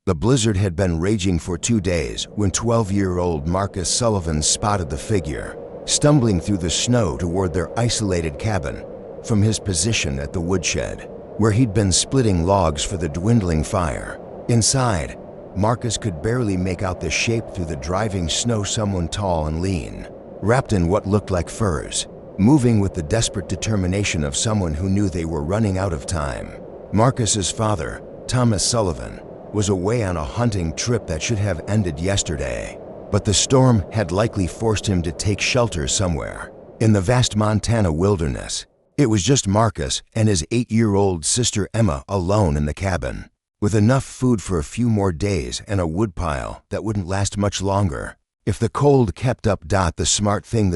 The blizzard had been raging for 2 days when 12-year-old Marcus Sullivan spotted the figure, stumbling through the snow toward their isolated cabin from his position at the woodshed, where he'd been splitting logs for the dwindling fire. Inside, Marcus could barely make out the shape through the driving snow. Someone tall and lean, wrapped in what looked like furs, moving with the desperate determination of someone who knew they were running out of time. Marcus's father, Thomas Sullivan, was away on a hunting trip that should have ended yesterday, but the storm had likely forced him to take shelter somewhere in the vast Montana wilderness. It was just Marcus and his 8-year-old sister Emma alone in the cabin, with enough food for a few more days and a woodpile that wouldn't last much longer. If the cold kept up, the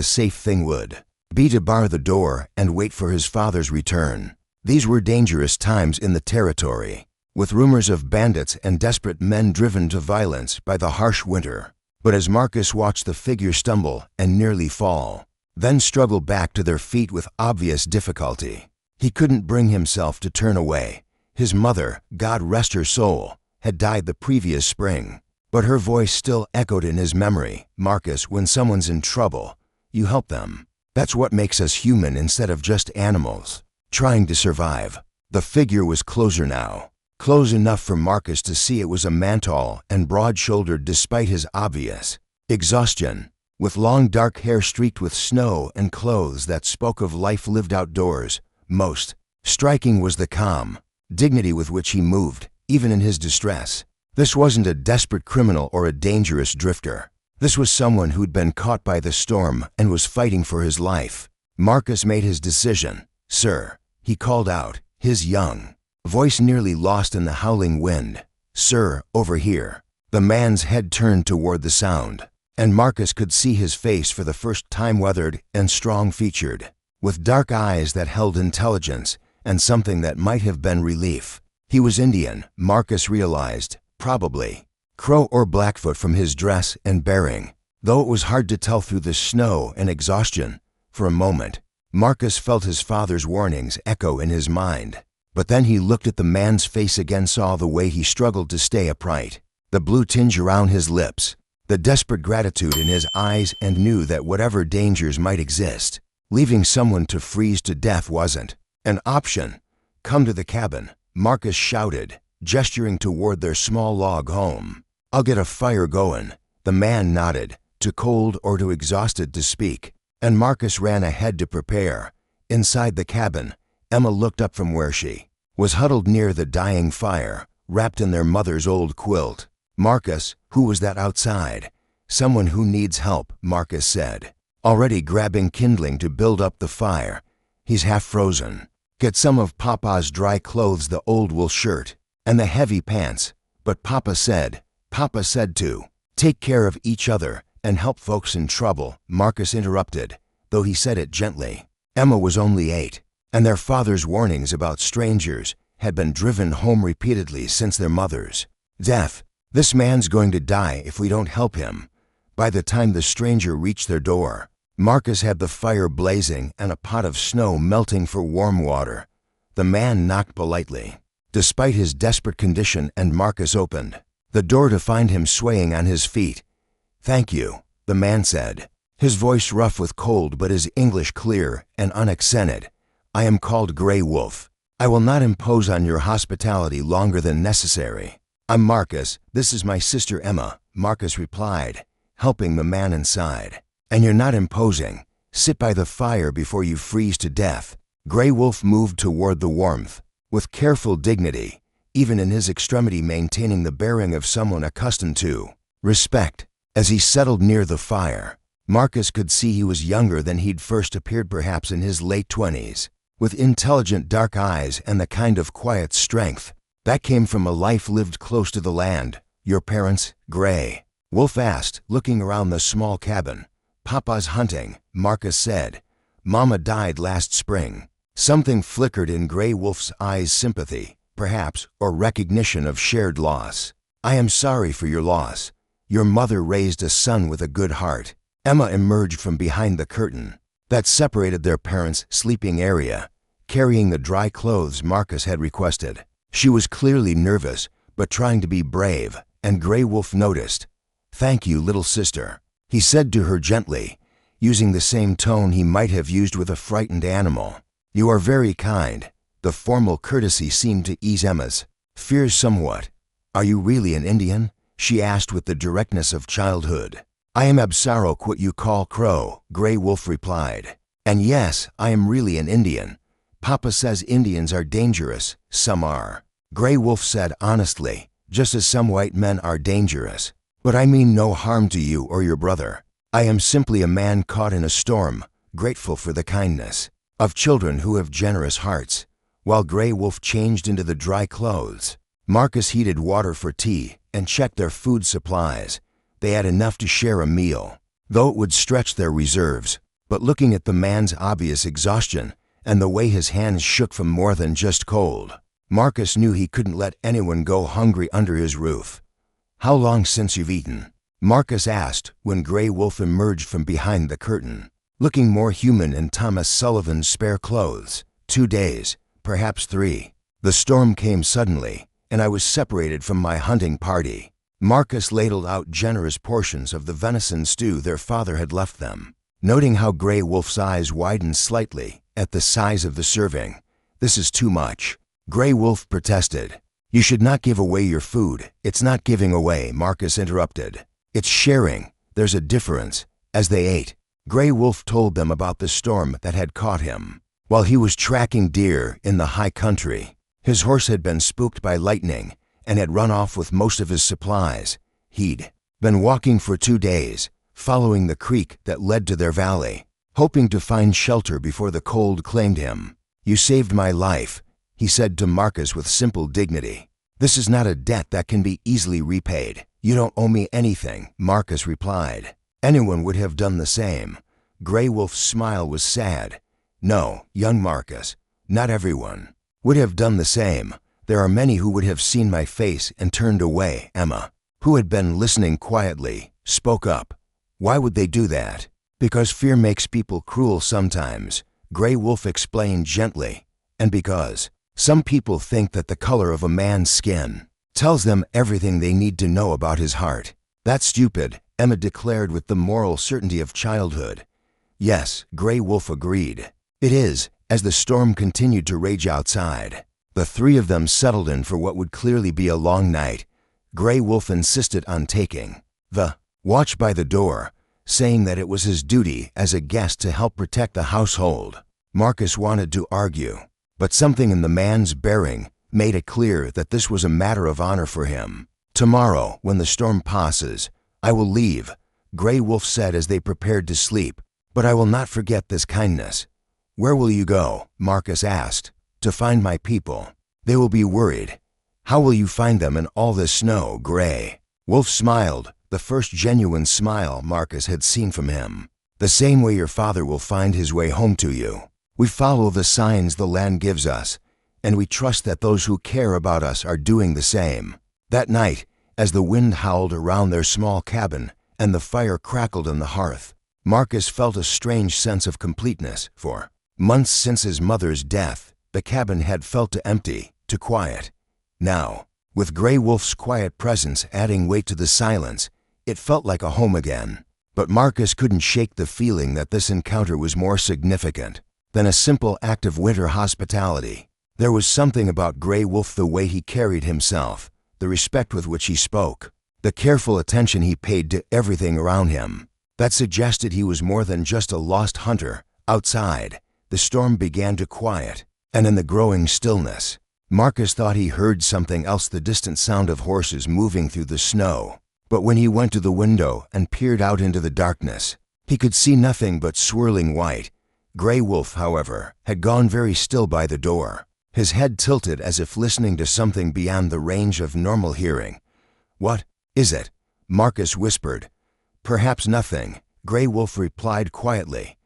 safe thing would be to bar the door and wait for his father's return. These were dangerous times in the territory, with rumors of bandits and desperate men driven to violence by the harsh winter. But as Marcus watched the figure stumble and nearly fall, then struggle back to their feet with obvious difficulty, he couldn't bring himself to turn away. His mother, God rest her soul, had died the previous spring, but her voice still echoed in his memory. Marcus, when someone's in trouble, you help them. That's what makes us human instead of just animals trying to survive. The figure was closer now, close enough for Marcus to see it was a man, tall and broad-shouldered despite his obvious exhaustion, with long dark hair streaked with snow and clothes that spoke of life lived outdoors. Most striking was the calm dignity with which he moved, even in his distress. This wasn't a desperate criminal or a dangerous drifter. This was someone who'd been caught by the storm and was fighting for his life. Marcus made his decision. "Sir," he called out, his young voice nearly lost in the howling wind. "Sir, over here." The man's head turned toward the sound, and Marcus could see his face for the first time, weathered and strong-featured, with dark eyes that held intelligence and something that might have been relief. He was Indian, Marcus realized, probably Crow or Blackfoot from his dress and bearing, though it was hard to tell through the snow and exhaustion. For a moment, Marcus felt his father's warnings echo in his mind, but then he looked at the man's face again, saw the way he struggled to stay upright, the blue tinge around his lips, the desperate gratitude in his eyes, and knew that whatever dangers might exist, leaving someone to freeze to death wasn't an option. "Come to the cabin," Marcus shouted, gesturing toward their small log home. "I'll get a fire going." The man nodded, too cold or too exhausted to speak, and Marcus ran ahead to prepare. Inside the cabin, Emma looked up from where she was huddled near the dying fire, wrapped in their mother's old quilt. "Marcus, who was that outside?" "Someone who needs help," Marcus said, already grabbing kindling to build up the fire. "He's half frozen. Get some of Papa's dry clothes, the old wool shirt and the heavy pants." "But Papa said to take care of each other and help folks in trouble," Marcus interrupted, though he said it gently. Emma was only 8, and their father's warnings about strangers had been driven home repeatedly since their mother's death. "This man's going to die if we don't help him." By the time the stranger reached their door, Marcus had the fire blazing and a pot of snow melting for warm water. The man knocked politely, despite his desperate condition, and Marcus opened the door to find him swaying on his feet. "Thank you," the man said, his voice rough with cold but his English clear and unaccented. "I am called Grey Wolf. I will not impose on your hospitality longer than necessary." "I'm Marcus. This is my sister Emma," Marcus replied, helping the man inside. "And you're not imposing. Sit by the fire before you freeze to death." Grey Wolf moved toward the warmth, with careful dignity, even in his extremity maintaining the bearing of someone accustomed to respect. As he settled near the fire, Marcus could see he was younger than he'd first appeared, perhaps in his late 20s, with intelligent dark eyes and the kind of quiet strength that came from a life lived close to the land. "Your parents?" Grey Wolf asked, looking around the small cabin. "Papa's hunting," Marcus said. "Mama died last spring." Something flickered in Grey Wolf's eyes, sympathy, perhaps, or recognition of shared loss. "I am sorry for your loss. Your mother raised a son with a good heart." Emma emerged from behind the curtain that separated their parents' sleeping area, carrying the dry clothes Marcus had requested. She was clearly nervous, but trying to be brave, and Grey Wolf noticed. "Thank you, little sister," he said to her gently, using the same tone he might have used with a frightened animal. "You are very kind." The formal courtesy seemed to ease Emma's fears somewhat. "Are you really an Indian?" she asked with the directness of childhood. "I am Absarok, what you call Crow," Grey Wolf replied. "And yes, I am really an Indian. Papa says Indians are dangerous. Some are," Grey Wolf said honestly, "just as some white men are dangerous. But I mean no harm to you or your brother. I am simply a man caught in a storm, grateful for the kindness of children who have generous hearts." While Grey Wolf changed into the dry clothes, Marcus heated water for tea and checked their food supplies. They had enough to share a meal, though it would stretch their reserves. But looking at the man's obvious exhaustion and the way his hands shook from more than just cold, Marcus knew he couldn't let anyone go hungry under his roof. "How long since you've eaten?" Marcus asked when Grey Wolf emerged from behind the curtain, looking more human in Thomas Sullivan's spare clothes. 2 days, perhaps 3. The storm came suddenly, and I was separated from my hunting party. Marcus ladled out generous portions of the venison stew their father had left them, noting how Grey Wolf's eyes widened slightly at the size of the serving. "This is too much," Grey Wolf protested. "You should not give away your food." "It's not giving away," Marcus interrupted. "It's sharing. There's a difference." As they ate, Grey Wolf told them about the storm that had caught him while he was tracking deer in the high country. His horse had been spooked by lightning and had run off with most of his supplies. He'd been walking for 2 days, following the creek that led to their valley, hoping to find shelter before the cold claimed him. "You saved my life," he said to Marcus with simple dignity. "This is not a debt that can be easily repaid." "You don't owe me anything," Marcus replied. "Anyone would have done the same." Grey Wolf's smile was sad. "No, young Marcus, not everyone would have done the same. There are many who would have seen my face and turned away." Emma, who had been listening quietly, spoke up. "Why would they do that?" "Because fear makes people cruel sometimes," Grey Wolf explained gently. "And because some people think that the color of a man's skin tells them everything they need to know about his heart." "That's stupid," Emma declared with the moral certainty of childhood. "Yes," Grey Wolf agreed. "It is." As the storm continued to rage outside, the 3 of them settled in for what would clearly be a long night. Grey Wolf insisted on taking the watch by the door, saying that it was his duty as a guest to help protect the household. Marcus wanted to argue, but something in the man's bearing made it clear that this was a matter of honor for him. "Tomorrow, when the storm passes, I will leave," Grey Wolf said as they prepared to sleep. "But I will not forget this kindness." "Where will you go?" Marcus asked. "To find my people. They will be worried." "How will you find them in all this snow?" Grey Wolf smiled, the first genuine smile Marcus had seen from him. "The same way your father will find his way home to you. We follow the signs the land gives us, and we trust that those who care about us are doing the same." That night, as the wind howled around their small cabin and the fire crackled on the hearth, Marcus felt a strange sense of completeness. For months since his mother's death, the cabin had felt too empty, too quiet. Now, with Grey Wolf's quiet presence adding weight to the silence, it felt like a home again. But Marcus couldn't shake the feeling that this encounter was more significant than a simple act of winter hospitality. There was something about Grey Wolf, the way he carried himself, the respect with which he spoke, the careful attention he paid to everything around him, that suggested he was more than just a lost hunter. Outside, the storm began to quiet, and in the growing stillness, Marcus thought he heard something else, the distant sound of horses moving through the snow. But when he went to the window and peered out into the darkness, he could see nothing but swirling white. Grey Wolf, however, had gone very still by the door, his head tilted as if listening to something beyond the range of normal hearing. "What is it?" Marcus whispered. "Perhaps nothing," Grey Wolf replied quietly.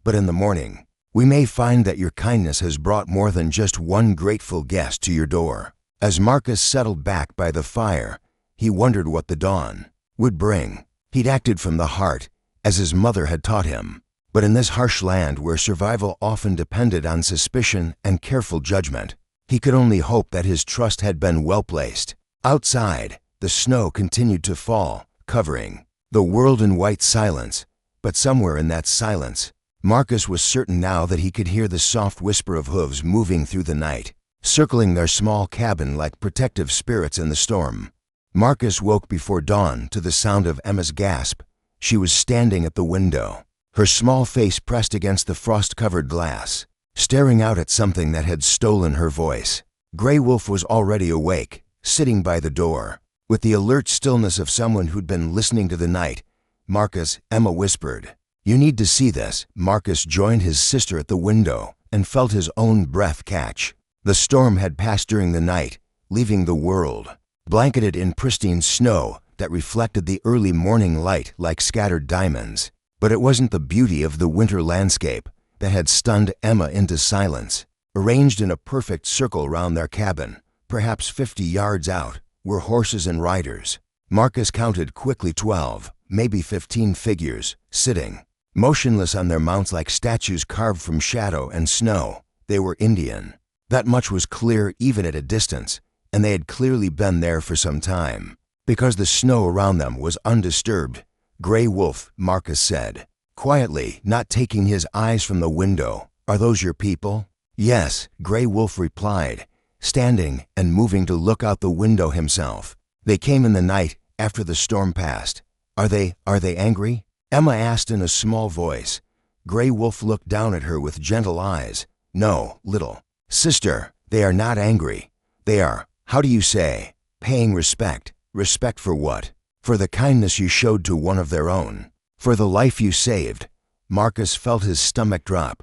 "But in the morning, we may find that your kindness has brought more than just one grateful guest to your door." As Marcus settled back by the fire, he wondered what the dawn would bring. He'd acted from the heart, as his mother had taught him. But in this harsh land where survival often depended on suspicion and careful judgment, he could only hope that his trust had been well placed. Outside, the snow continued to fall, covering the world in white silence. But somewhere in that silence, Marcus was certain now that he could hear the soft whisper of hooves moving through the night, circling their small cabin like protective spirits in the storm. Marcus woke before dawn to the sound of Emma's gasp. She was standing at the window, her small face pressed against the frost-covered glass, staring out at something that had stolen her voice. Grey Wolf was already awake, sitting by the door. With the alert stillness of someone who'd been listening to the night, "Marcus," Emma whispered. "You need to see this." Marcus joined his sister at the window and felt his own breath catch. The storm had passed during the night, leaving the world blanketed in pristine snow that reflected the early morning light like scattered diamonds. But it wasn't the beauty of the winter landscape that had stunned Emma into silence. Arranged in a perfect circle round their cabin, perhaps 50 yards out, were horses and riders. Marcus counted quickly 12, maybe 15 figures, sitting motionless on their mounts like statues carved from shadow and snow. They were Indian. That much was clear even at a distance, and they had clearly been there for some time, because the snow around them was undisturbed. "Grey Wolf," Marcus said, quietly, not taking his eyes from the window. "Are those your people?" "Yes," Grey Wolf replied, standing and moving to look out the window himself. "They came in the night after the storm passed. Are they angry?" Emma asked in a small voice. Grey Wolf looked down at her with gentle eyes. "No, little sister, they are not angry. They are, how do you say, paying respect." "Respect for what?" "For the kindness you showed to one of their own. For the life you saved." Marcus felt his stomach drop.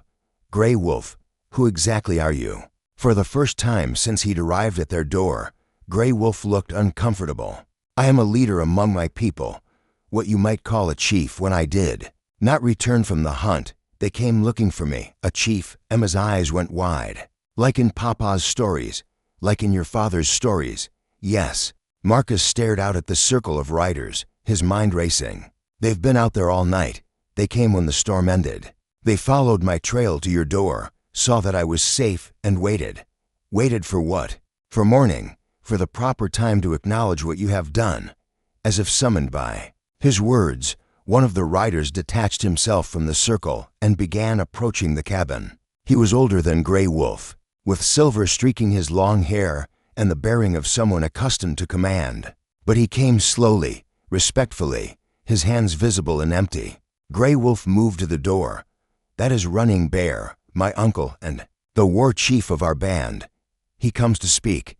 "Grey Wolf, who exactly are you?" For the first time since he'd arrived at their door, Grey Wolf looked uncomfortable. "I am a leader among my people, what you might call a chief. When I did not return from the hunt, they came looking for me." "A chief?" Emma's eyes went wide. "Like in Papa's stories, like in your father's stories." "Yes." Marcus stared out at the circle of riders, his mind racing. "They've been out there all night. They came when the storm ended. They followed my trail to your door, saw that I was safe, and waited." "Waited for what?" "For morning, for the proper time to acknowledge what you have done." As if summoned by his words, one of the riders detached himself from the circle and began approaching the cabin. He was older than Grey Wolf, with silver streaking his long hair and the bearing of someone accustomed to command. But he came slowly, respectfully, his hands visible and empty. Grey Wolf moved to the door. "That is Running Bear, my uncle and the war chief of our band. He comes to speak."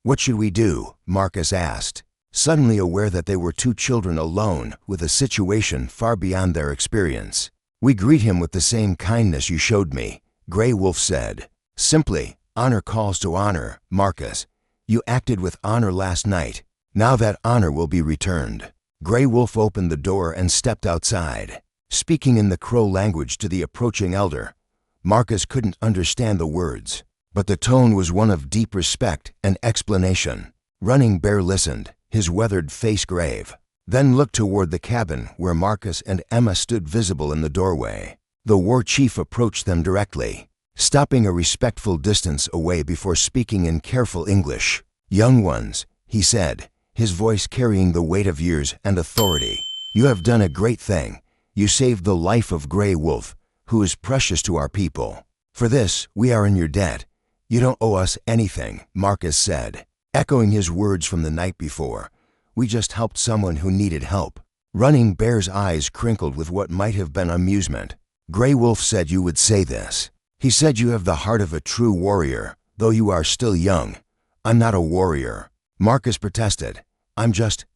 "What should we do?" Marcus asked, suddenly aware that they were two children alone with a situation far beyond their experience. "We greet him with the same kindness you showed me," Grey Wolf said. "Simply, honor calls to honor, Marcus. You acted with honor last night. Now that honor will be returned." Grey Wolf opened the door and stepped outside, speaking in the Crow language to the approaching elder. Marcus couldn't understand the words, but the tone was one of deep respect and explanation. Running Bear listened, his weathered face grave, then looked toward the cabin where Marcus and Emma stood visible in the doorway. The war chief approached them directly, stopping a respectful distance away before speaking in careful English. "Young ones," he said, his voice carrying the weight of years and authority, "you have done a great thing. You saved the life of Grey Wolf, who is precious to our people. For this, we are in your debt. You don't owe us anything," Marcus said, echoing his words from the night before. "We just helped someone who needed help." Running Bear's eyes crinkled with what might have been amusement. "Grey Wolf said you would say this. He said you have the heart of a true warrior, though you are still young." "I'm not a warrior," Marcus protested.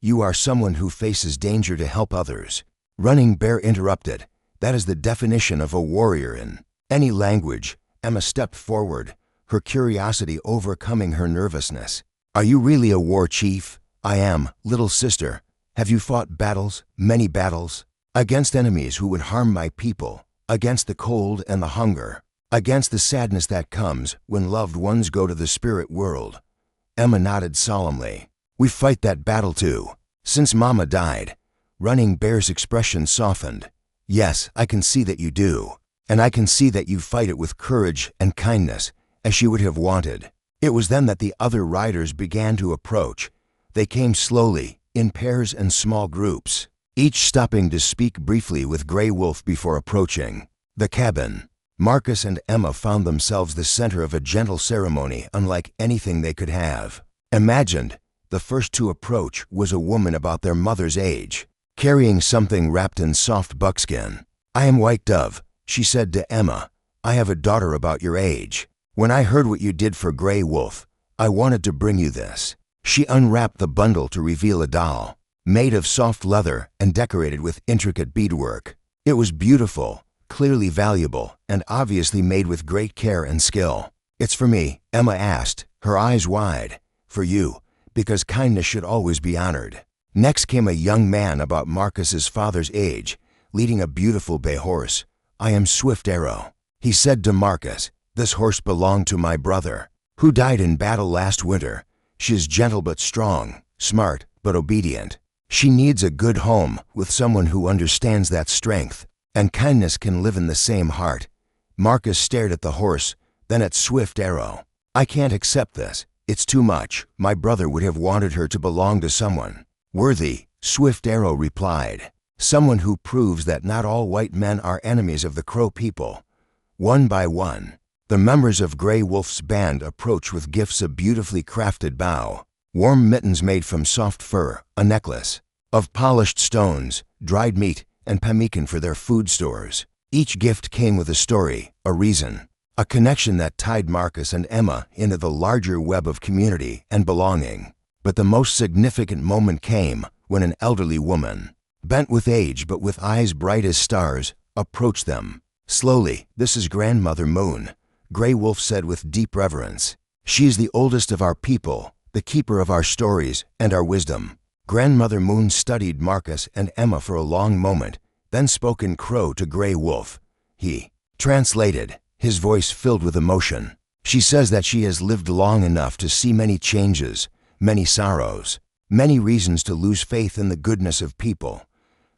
You are someone who faces danger to help others." Running Bear interrupted. "That is the definition of a warrior in any language." Emma stepped forward, her curiosity overcoming her nervousness. "Are you really a war chief?" "I am, little sister." "Have you fought battles, many battles, against enemies who would harm my people, against the cold and the hunger, against the sadness that comes when loved ones go to the spirit world?" Emma nodded solemnly. "We fight that battle too, since Mama died." Running Bear's expression softened. "Yes, I can see that you do, and I can see that you fight it with courage and kindness, as she would have wanted." It was then that the other riders began to approach, They came slowly, in pairs and small groups, each stopping to speak briefly with Grey Wolf before approaching the cabin. Marcus and Emma found themselves the center of a gentle ceremony unlike anything they could have imagined. The first to approach was a woman about their mother's age, carrying something wrapped in soft buckskin. "I am White Dove," she said to Emma. "I have a daughter about your age. When I heard what you did for Grey Wolf, I wanted to bring you this." She unwrapped the bundle to reveal a doll, made of soft leather and decorated with intricate beadwork. It was beautiful, clearly valuable, and obviously made with great care and skill. "It's for me," Emma asked, her eyes wide. "For you, because kindness should always be honored." Next came a young man about Marcus's father's age, leading a beautiful bay horse. "I am Swift Arrow," he said to Marcus. "This horse belonged to my brother, who died in battle last winter. She is gentle but strong, smart but obedient. She needs a good home with someone who understands that strength and kindness can live in the same heart." Marcus stared at the horse, then at Swift Arrow. "I can't accept this. It's too much. My brother would have wanted her to belong to someone worthy," Swift Arrow replied. "Someone who proves that not all white men are enemies of the Crow people." One by one, the members of Grey Wolf's band approached with gifts: a beautifully crafted bow, warm mittens made from soft fur, a necklace of polished stones, dried meat, and pemmican for their food stores. Each gift came with a story, a reason, a connection that tied Marcus and Emma into the larger web of community and belonging. But the most significant moment came when an elderly woman, bent with age but with eyes bright as stars, approached them. Slowly, "This is Grandmother Moon," Grey Wolf said with deep reverence. "She is the oldest of our people, the keeper of our stories and our wisdom." Grandmother Moon studied Marcus and Emma for a long moment, then spoke in Crow to Grey Wolf. He translated, his voice filled with emotion. "She says that she has lived long enough to see many changes, many sorrows, many reasons to lose faith in the goodness of people.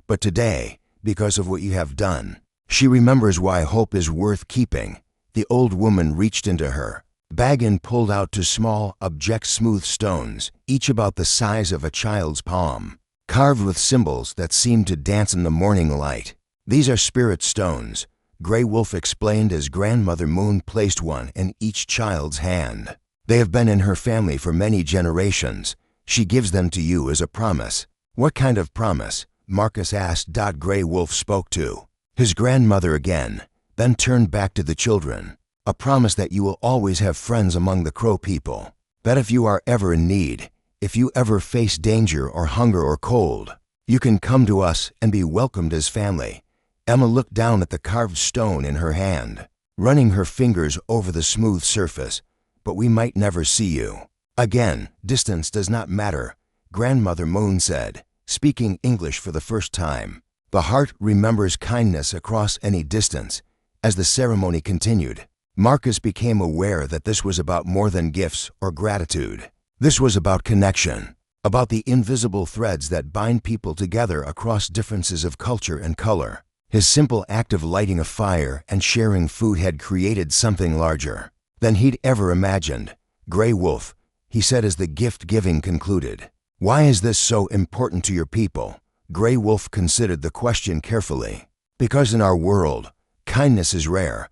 But today, because of what you have done, she remembers why hope is worth keeping." The old woman reached into her bag and pulled out two small, object-smooth stones, each about the size of a child's palm, carved with symbols that seemed to dance in the morning light. "These are spirit stones," Grey Wolf explained as Grandmother Moon placed one in each child's hand. "They have been in her family for many generations. She gives them to you as a promise." "What kind of promise?" Marcus asked. Grey Wolf spoke to his grandmother again, then turned back to the children. "A promise that you will always have friends among the Crow people. That if you are ever in need, if you ever face danger or hunger or cold, you can come to us and be welcomed as family." Emma looked down at the carved stone in her hand, running her fingers over the smooth surface. "But we might never see you again. Distance does not matter," Grandmother Moon said, speaking English for the first time. "The heart remembers kindness across any distance." As the ceremony continued, Marcus became aware that this was about more than gifts or gratitude. This was about connection, about the invisible threads that bind people together across differences of culture and color. His simple act of lighting a fire and sharing food had created something larger than he'd ever imagined. "Grey Wolf," he said as the gift-giving concluded, "why is this so important to your people?" Grey Wolf considered the question carefully. "Because in our world, kindness is rare.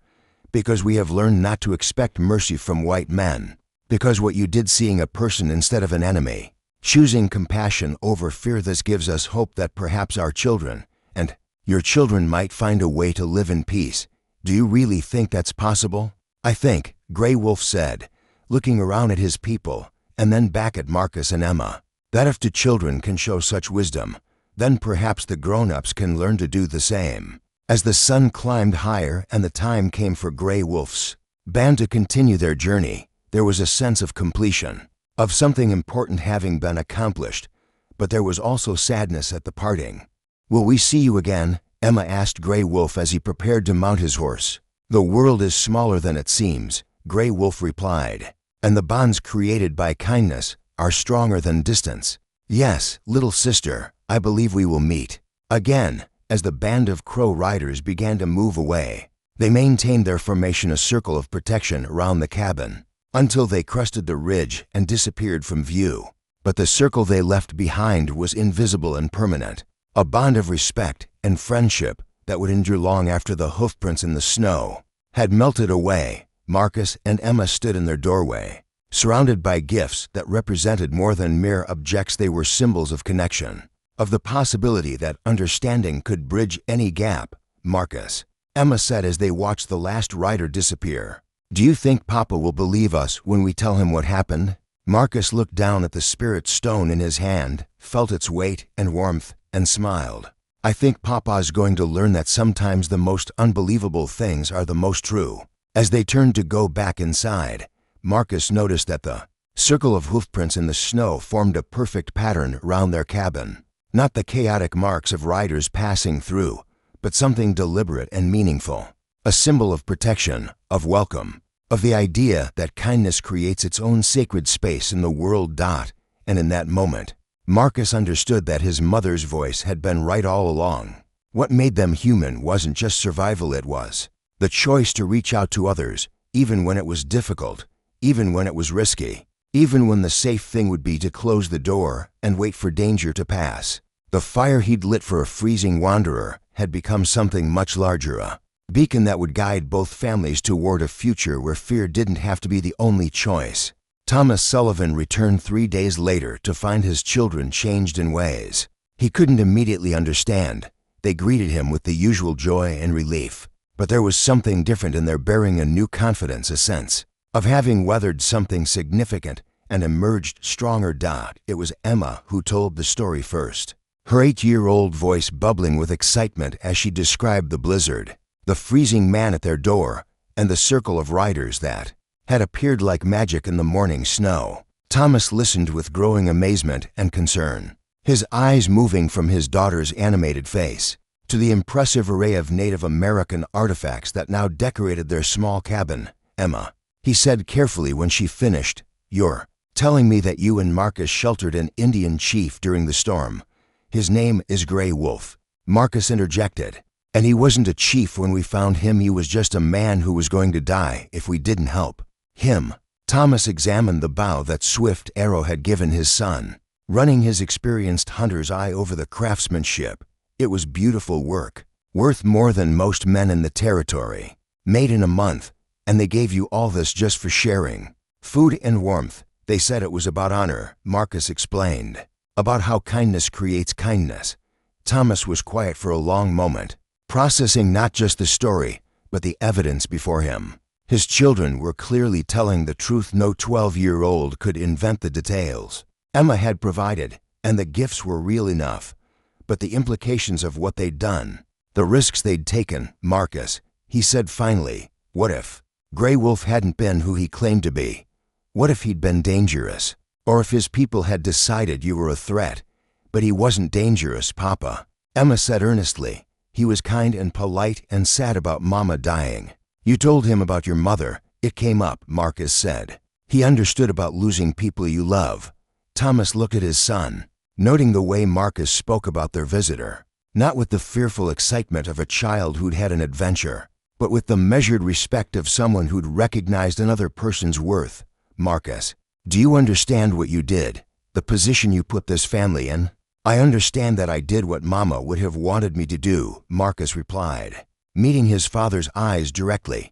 Because we have learned not to expect mercy from white men. Because what you did, seeing a person instead of an enemy, choosing compassion over fear. This gives us hope that perhaps our children and your children might find a way to live in peace." "Do you really think that's possible?" "I think," Grey Wolf said, looking around at his people and then back at Marcus and Emma, "that if the children can show such wisdom, then perhaps the grown-ups can learn to do the same." As the sun climbed higher and the time came for Grey Wolf's band to continue their journey, there was a sense of completion, of something important having been accomplished, but there was also sadness at the parting. "Will we see you again?" Emma asked Grey Wolf as he prepared to mount his horse. "The world is smaller than it seems," Grey Wolf replied, "and the bonds created by kindness are stronger than distance." "Yes, little sister, I believe we will meet again." As the band of Crow riders began to move away, they maintained their formation, a circle of protection around the cabin, until they crested the ridge and disappeared from view. but the circle they left behind was invisible and permanent, a bond of respect and friendship that would endure long after the hoofprints in the snow had melted away. Marcus and Emma stood in their doorway, surrounded by gifts that represented more than mere objects. They were symbols of connection, of the possibility that understanding could bridge any gap. "Marcus," Emma said as they watched the last rider disappear, "do you think Papa will believe us when we tell him what happened?" Marcus looked down at the spirit stone in his hand, felt its weight and warmth, and smiled. "I think Papa's going to learn that sometimes the most unbelievable things are the most true." As they turned to go back inside, Marcus noticed that the circle of hoofprints in the snow formed a perfect pattern around their cabin. Not the chaotic marks of riders passing through, but something deliberate and meaningful. A symbol of protection, of welcome, of the idea that kindness creates its own sacred space in the world. And in that moment, Marcus understood that his mother's voice had been right all along. What made them human wasn't just survival, it was the choice to reach out to others, even when it was difficult, even when it was risky, even when the safe thing would be to close the door and wait for danger to pass. The fire he'd lit for a freezing wanderer had become something much larger, a beacon that would guide both families toward a future where fear didn't have to be the only choice. Thomas Sullivan returned 3 days later to find his children changed in ways he couldn't immediately understand. They greeted him with the usual joy and relief, but there was something different in their bearing, a new confidence, a sense of having weathered something significant and emerged stronger. It was Emma who told the story first, her 8-year-old voice bubbling with excitement as she described the blizzard, the freezing man at their door, and the circle of riders that had appeared like magic in the morning snow. Thomas listened with growing amazement and concern, his eyes moving from his daughter's animated face to the impressive array of Native American artifacts that now decorated their small cabin. "Emma," he said carefully when she finished, "you're telling me that you and Marcus sheltered an Indian chief during the storm. His name is Gray Wolf," Marcus interjected. "And he wasn't a chief when we found him. He was just a man who was going to die if we didn't help him." Thomas examined the bow that swift arrow had given his son, running his experienced hunter's eye over the craftsmanship. It was beautiful work, worth more than most men in the territory. "Made in a month, and they gave you all this just for sharing food and warmth. They said it was about honor," Marcus explained, "about how kindness creates kindness." Thomas was quiet for a long moment, processing not just the story, but the evidence before him. His children were clearly telling the truth. No 12-year-old could invent the details Emma had provided, and the gifts were real enough. But the implications of what they'd done, the risks they'd taken, "Marcus," he said finally, "what if Gray Wolf hadn't been who he claimed to be? What if he'd been dangerous? Or if his people had decided you were a threat, but he wasn't dangerous, Papa?" Emma said earnestly, "He was kind and polite and sad about Mama dying. You told him about your mother. It came up," Marcus said. "He understood about losing people you love." Thomas looked at his son, noting the way Marcus spoke about their visitor, not with the fearful excitement of a child who'd had an adventure, but with the measured respect of someone who'd recognized another person's worth. "Marcus, do you understand what you did, the position you put this family in?" "I understand that I did what Mama would have wanted me to do," Marcus replied, meeting his father's eyes directly.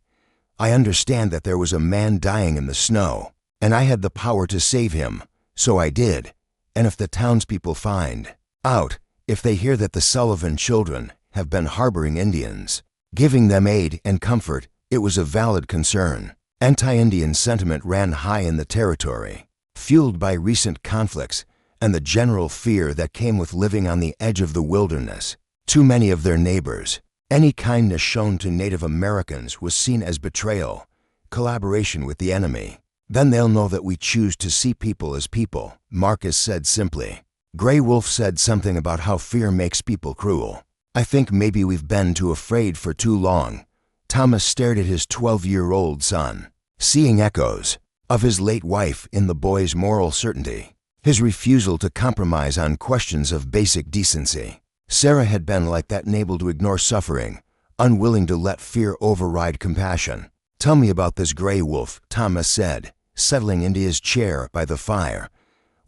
"I understand that there was a man dying in the snow, and I had the power to save him, so I did. And if the townspeople find out, if they hear that the Sullivan children have been harboring Indians, giving them aid and comfort, it was a valid concern." Anti-Indian sentiment ran high in the territory, fueled by recent conflicts and the general fear that came with living on the edge of the wilderness. Too many of their neighbors, any kindness shown to Native Americans was seen as betrayal, collaboration with the enemy. "Then they'll know that we choose to see people as people," Marcus said simply. Gray Wolf said something about how fear makes people cruel. "I think maybe we've been too afraid for too long." Thomas stared at his 12-year-old son, seeing echoes of his late wife in the boy's moral certainty, his refusal to compromise on questions of basic decency. Sarah had been like that, unable to ignore suffering, unwilling to let fear override compassion. "Tell me about this Gray Wolf," Thomas said, settling into his chair by the fire.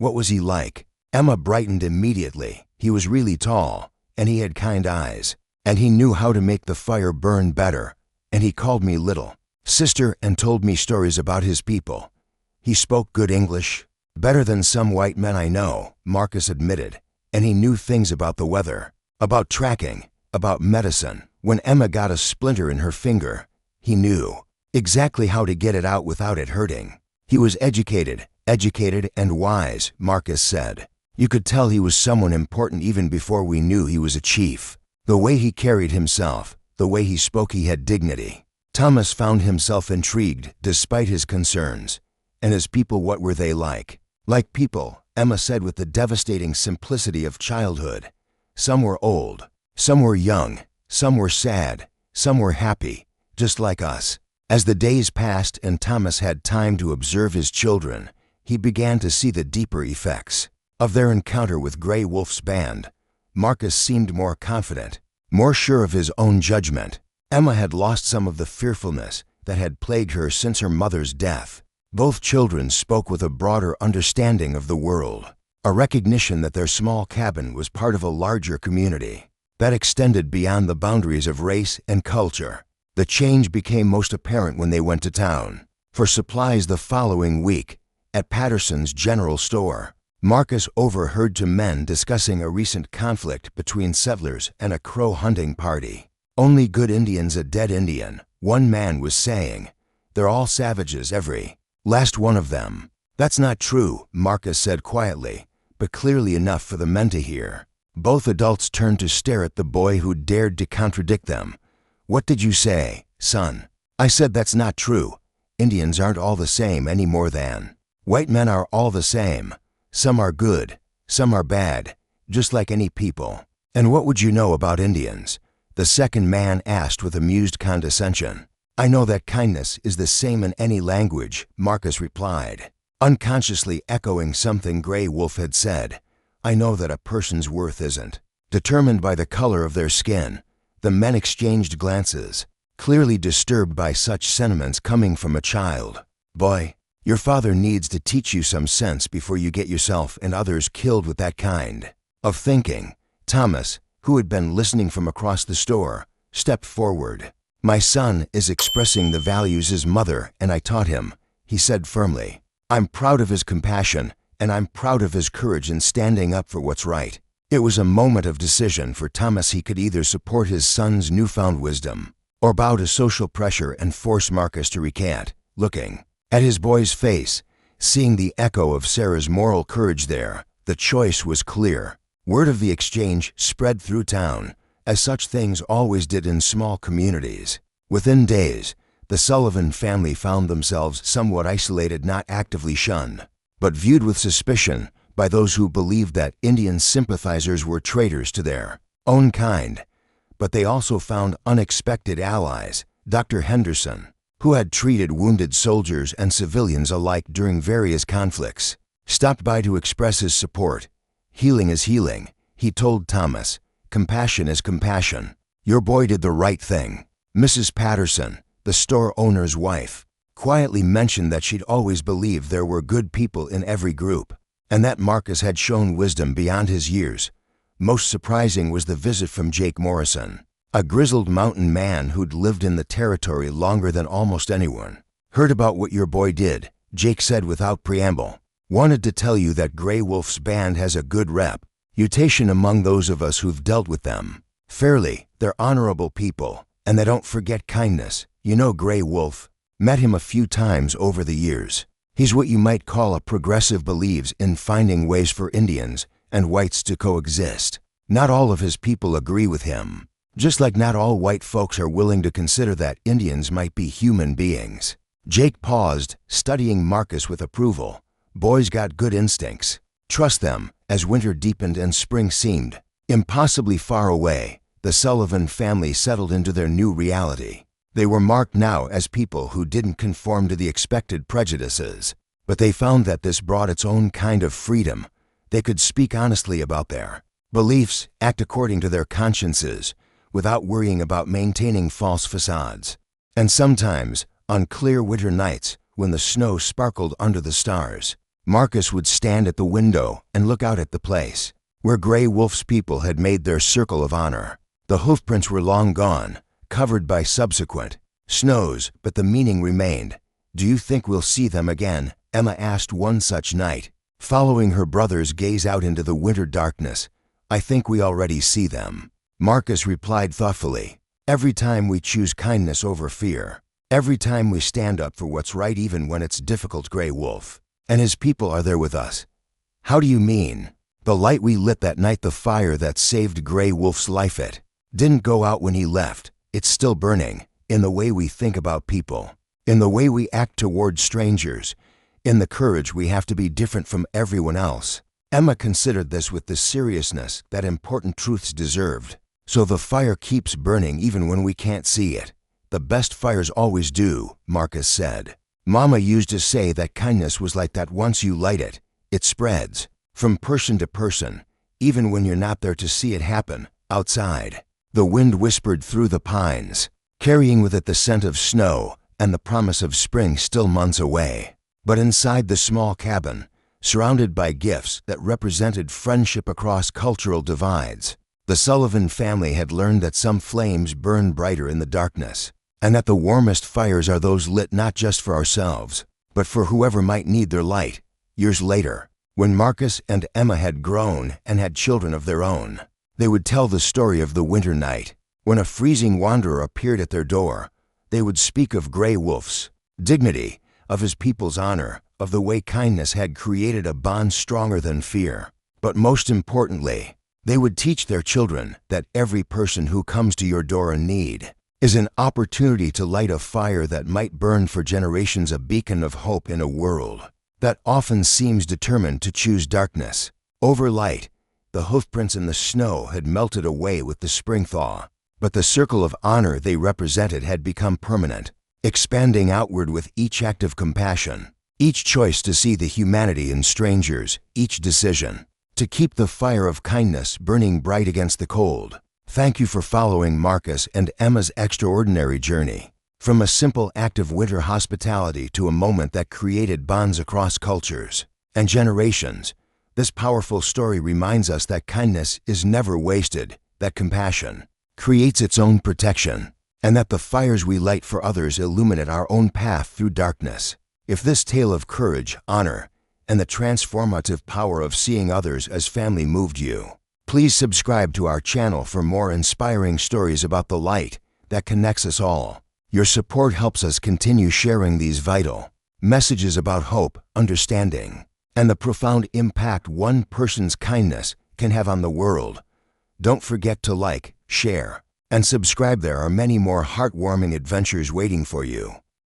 What was he like? Emma brightened immediately. He was really tall, and he had kind eyes, and he knew how to make the fire burn better, and he called me little sister and told me stories about his people. He spoke good English, better than some white men I know, Marcus admitted, and he knew things about the weather, about tracking, about medicine. When Emma got a splinter in her finger, he knew exactly how to get it out without it hurting. He was educated and wise, Marcus said. You could tell he was someone important even before we knew he was a chief. The way he carried himself, the way he spoke, he had dignity. Thomas found himself intrigued despite his concerns. And his people, what were they like? Like people, Emma said with the devastating simplicity of childhood. Some were old, some were young, some were sad, some were happy, just like us. As the days passed and Thomas had time to observe his children, he began to see the deeper effects of their encounter with Grey Wolf's band. Marcus seemed more confident, more sure of his own judgment. Emma had lost some of the fearfulness that had plagued her since her mother's death. Both children spoke with a broader understanding of the world, a recognition that their small cabin was part of a larger community that extended beyond the boundaries of race and culture. The change became most apparent when they went to town for supplies the following week. At Patterson's general store, Marcus overheard two men discussing a recent conflict between settlers and a crow hunting party. Only good Indian's a dead Indian, one man was saying. They're all savages, every last one of them. That's not true, Marcus said quietly, but clearly enough for the men to hear. Both adults turned to stare at the boy who dared to contradict them. What did you say, son? I said that's not true. Indians aren't all the same any more than white men are all the same. Some are good, some are bad, just like any people. And what would you know about Indians? The second man asked with amused condescension. I know that kindness is the same in any language, Marcus replied, unconsciously echoing something Grey Wolf had said. I know that a person's worth isn't determined by the color of their skin. The men exchanged glances, clearly disturbed by such sentiments coming from a child. Boy, your father needs to teach you some sense before you get yourself and others killed with that kind of thinking. Thomas, who had been listening from across the store, stepped forward. My son is expressing the values his mother and I taught him, he said firmly. I'm proud of his compassion, and I'm proud of his courage in standing up for what's right. It was a moment of decision for Thomas. He could either support his son's newfound wisdom or bow to social pressure and force Marcus to recant. Looking at his boy's face, seeing the echo of Sarah's moral courage there, the choice was clear. Word of the exchange spread through town, as such things always did in small communities. Within days, the Sullivan family found themselves somewhat isolated, not actively shunned, but viewed with suspicion by those who believed that Indian sympathizers were traitors to their own kind. But they also found unexpected allies. Dr. Henderson, who had treated wounded soldiers and civilians alike during various conflicts, stopped by to express his support. Healing is healing, he told Thomas. Compassion is compassion. Your boy did the right thing. Mrs. Patterson, the store owner's wife, quietly mentioned that she'd always believed there were good people in every group, and that Marcus had shown wisdom beyond his years. Most surprising was the visit from Jake Morrison, a grizzled mountain man who'd lived in the territory longer than almost anyone. Heard about what your boy did, Jake said without preamble. Wanted to tell you that Grey Wolf's band has a good reputation among those of us who've dealt with them. Fairly, they're honorable people, and they don't forget kindness. You know Grey Wolf. Met him a few times over the years. He's what you might call a progressive, believes in finding ways for Indians and whites to coexist. Not all of his people agree with him, just like not all white folks are willing to consider that Indians might be human beings. Jake paused, studying Marcus with approval. Boys got good instincts. Trust them. As winter deepened and spring seemed impossibly far away, the Sullivan family settled into their new reality. They were marked now as people who didn't conform to the expected prejudices, but they found that this brought its own kind of freedom. They could speak honestly about their beliefs, act according to their consciences, without worrying about maintaining false facades. And sometimes, on clear winter nights, when the snow sparkled under the stars, Marcus would stand at the window and look out at the place where Grey Wolf's people had made their circle of honor. The hoofprints were long gone, covered by subsequent snows, but the meaning remained. "Do you think we'll see them again?" Emma asked one such night, following her brother's gaze out into the winter darkness. "I think we already see them." Marcus replied thoughtfully, "Every time we choose kindness over fear, every time we stand up for what's right even when it's difficult, Grey Wolf and his people are there with us." "How do you mean?" "The light we lit that night, the fire that saved Grey Wolf's life, it didn't go out when he left. It's still burning, in the way we think about people, in the way we act toward strangers, in the courage we have to be different from everyone else." Emma considered this with the seriousness that important truths deserved. "So the fire keeps burning even when we can't see it." "The best fires always do," Marcus said. "Mama used to say that kindness was like that. Once you light it, it spreads from person to person, even when you're not there to see it happen." Outside, the wind whispered through the pines, carrying with it the scent of snow and the promise of spring still months away. But inside the small cabin, surrounded by gifts that represented friendship across cultural divides, the Sullivan family had learned that some flames burn brighter in the darkness, and that the warmest fires are those lit not just for ourselves, but for whoever might need their light. Years later, when Marcus and Emma had grown and had children of their own, they would tell the story of the winter night. When a freezing wanderer appeared at their door, they would speak of Grey Wolf's dignity, of his people's honor, of the way kindness had created a bond stronger than fear. But most importantly, they would teach their children that every person who comes to your door in need is an opportunity to light a fire that might burn for generations, a beacon of hope in a world that often seems determined to choose darkness over light. The hoofprints in the snow had melted away with the spring thaw, but the circle of honor they represented had become permanent, expanding outward with each act of compassion, each choice to see the humanity in strangers, each decision to keep the fire of kindness burning bright against the cold. Thank you for following Marcus and Emma's extraordinary journey, from a simple act of winter hospitality to a moment that created bonds across cultures and generations. This powerful story reminds us that kindness is never wasted, that compassion creates its own protection, and that the fires we light for others illuminate our own path through darkness. If this tale of courage, honor, and the transformative power of seeing others as family moved you, please subscribe to our channel for more inspiring stories about the light that connects us all. Your support helps us continue sharing these vital messages about hope, understanding, and the profound impact one person's kindness can have on the world. Don't forget to like, share, and subscribe. There are many more heartwarming adventures waiting for you.